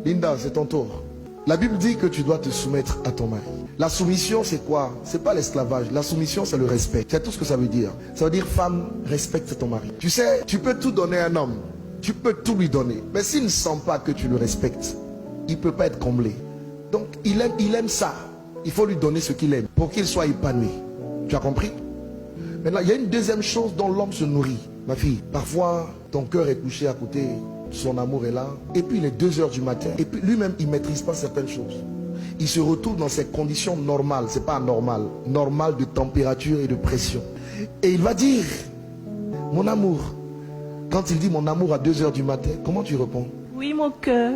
Linda, c'est ton tour. La Bible dit que tu dois te soumettre à ton mari. La soumission, c'est quoi? C'est pas l'esclavage. La soumission, c'est le respect. C'est tout ce que ça veut dire. Ça veut dire, femme, respecte ton mari. Tu sais, tu peux tout donner à un homme. Tu peux tout lui donner. Mais s'il ne sent pas que tu le respectes, il ne peut pas être comblé. Donc, il aime ça. Il faut lui donner ce qu'il aime pour qu'il soit épanoui. Tu as compris? Maintenant, il y a une deuxième chose dont l'homme se nourrit. Ma fille, parfois, ton cœur est couché à côté, son amour est là, et puis il est 2 h du matin, et puis lui-même, il ne maîtrise pas certaines choses. Il se retrouve dans ses conditions normales, c'est pas anormal, normales de température et de pression. Et il va dire, mon amour, quand il dit mon amour à 2 h du matin, comment tu réponds? Oui, mon cœur.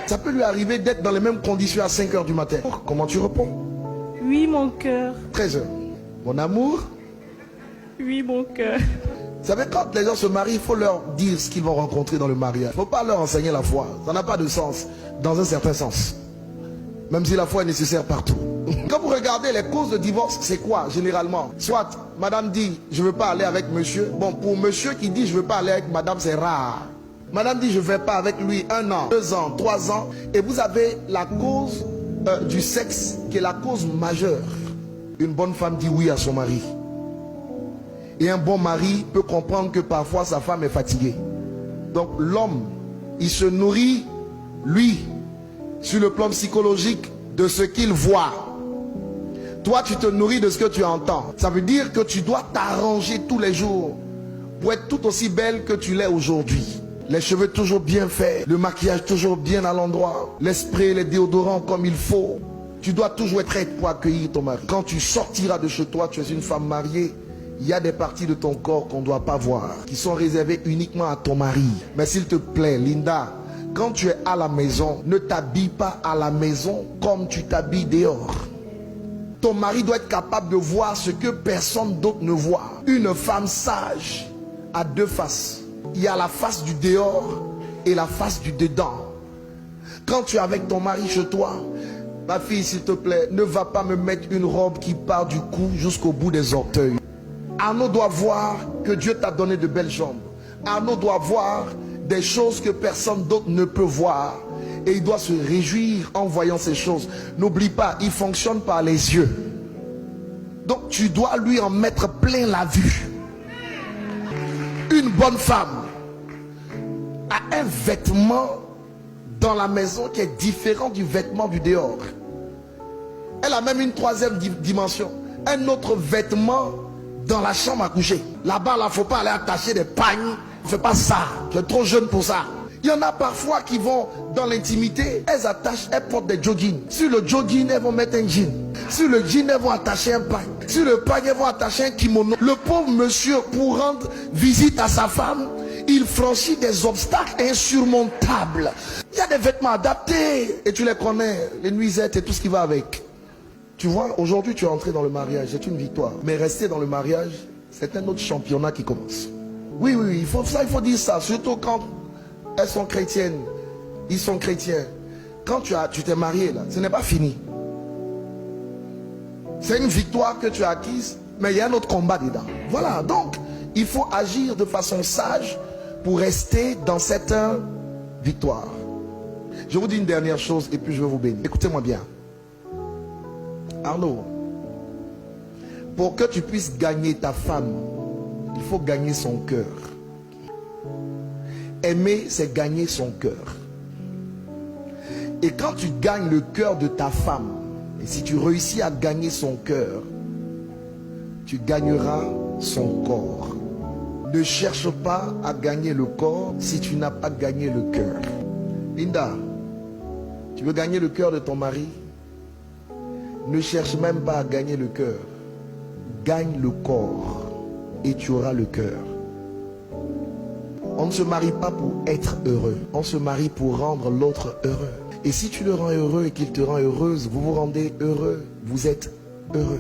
Ça peut lui arriver d'être dans les mêmes conditions à 5 h du matin. Comment tu réponds? Oui, mon cœur. 13 h. Mon amour? Oui, mon cœur. Vous savez, quand les gens se marient, il faut leur dire ce qu'ils vont rencontrer dans le mariage. Il ne faut pas leur enseigner la foi. Ça n'a pas de sens, dans un certain sens. Même si la foi est nécessaire partout. Quand vous regardez les causes de divorce, c'est quoi généralement? Soit madame dit je ne veux pas aller avec monsieur. Bon, pour monsieur qui dit je ne veux pas aller avec madame, c'est rare. Madame dit je ne vais pas avec lui 1 an, 2 ans, 3 ans. Et vous avez la cause du sexe qui est la cause majeure. Une bonne femme dit oui à son mari. Et un bon mari peut comprendre que parfois sa femme est fatiguée. Donc l'homme, il se nourrit, lui, sur le plan psychologique, de ce qu'il voit. Toi, tu te nourris de ce que tu entends. Ça veut dire que tu dois t'arranger tous les jours pour être tout aussi belle que tu l'es aujourd'hui. Les cheveux toujours bien faits, le maquillage toujours bien à l'endroit, les sprays, les déodorants comme il faut. Tu dois toujours être prête pour accueillir ton mari. Quand tu sortiras de chez toi, tu es une femme mariée. Il y a des parties de ton corps qu'on ne doit pas voir, qui sont réservées uniquement à ton mari. Mais s'il te plaît, Linda, quand tu es à la maison, ne t'habille pas à la maison comme tu t'habilles dehors. Ton mari doit être capable de voir ce que personne d'autre ne voit. Une femme sage a 2 faces. Il y a la face du dehors et la face du dedans. Quand tu es avec ton mari chez toi, ma fille, s'il te plaît, ne va pas me mettre une robe qui part du cou jusqu'au bout des orteils. Arnaud doit voir que Dieu t'a donné de belles jambes. Arnaud doit voir des choses que personne d'autre ne peut voir. Et il doit se réjouir en voyant ces choses. N'oublie pas, il fonctionne par les yeux. Donc tu dois lui en mettre plein la vue. Une bonne femme a un vêtement dans la maison qui est différent du vêtement du dehors. Elle a même une 3e dimension. Un autre vêtement dans la chambre à coucher. Là-bas, il ne faut pas aller attacher des pagnes. Ne fais pas ça. Tu es trop jeune pour ça. Il y en a parfois qui vont dans l'intimité. Elles portent des joggings. Sur le jogging, elles vont mettre un jean. Sur le jean, elles vont attacher un pagne. Sur le pagne, elles vont attacher un kimono. Le pauvre monsieur, pour rendre visite à sa femme, il franchit des obstacles insurmontables. Il y a des vêtements adaptés. Et tu les connais. Les nuisettes et tout ce qui va avec. Tu vois, aujourd'hui tu es entré dans le mariage, c'est une victoire. Mais rester dans le mariage, c'est un autre championnat qui commence. Oui, il faut dire ça. Surtout quand elles sont chrétiennes, ils sont chrétiens. Quand tu t'es marié là, ce n'est pas fini. C'est une victoire que tu as acquise, mais il y a un autre combat dedans. Voilà, donc il faut agir de façon sage pour rester dans cette victoire. Je vous dis une dernière chose et puis je vais vous bénir. Écoutez-moi bien. Arnaud, pour que tu puisses gagner ta femme, il faut gagner son cœur. Aimer, c'est gagner son cœur. Et quand tu gagnes le cœur de ta femme, et si tu réussis à gagner son cœur, tu gagneras son corps. Ne cherche pas à gagner le corps si tu n'as pas gagné le cœur. Linda, tu veux gagner le cœur de ton mari? Ne cherche même pas à gagner le cœur. Gagne le corps et tu auras le cœur. On ne se marie pas pour être heureux. On se marie pour rendre l'autre heureux. Et si tu le rends heureux et qu'il te rend heureuse, vous vous rendez heureux. Vous êtes heureux.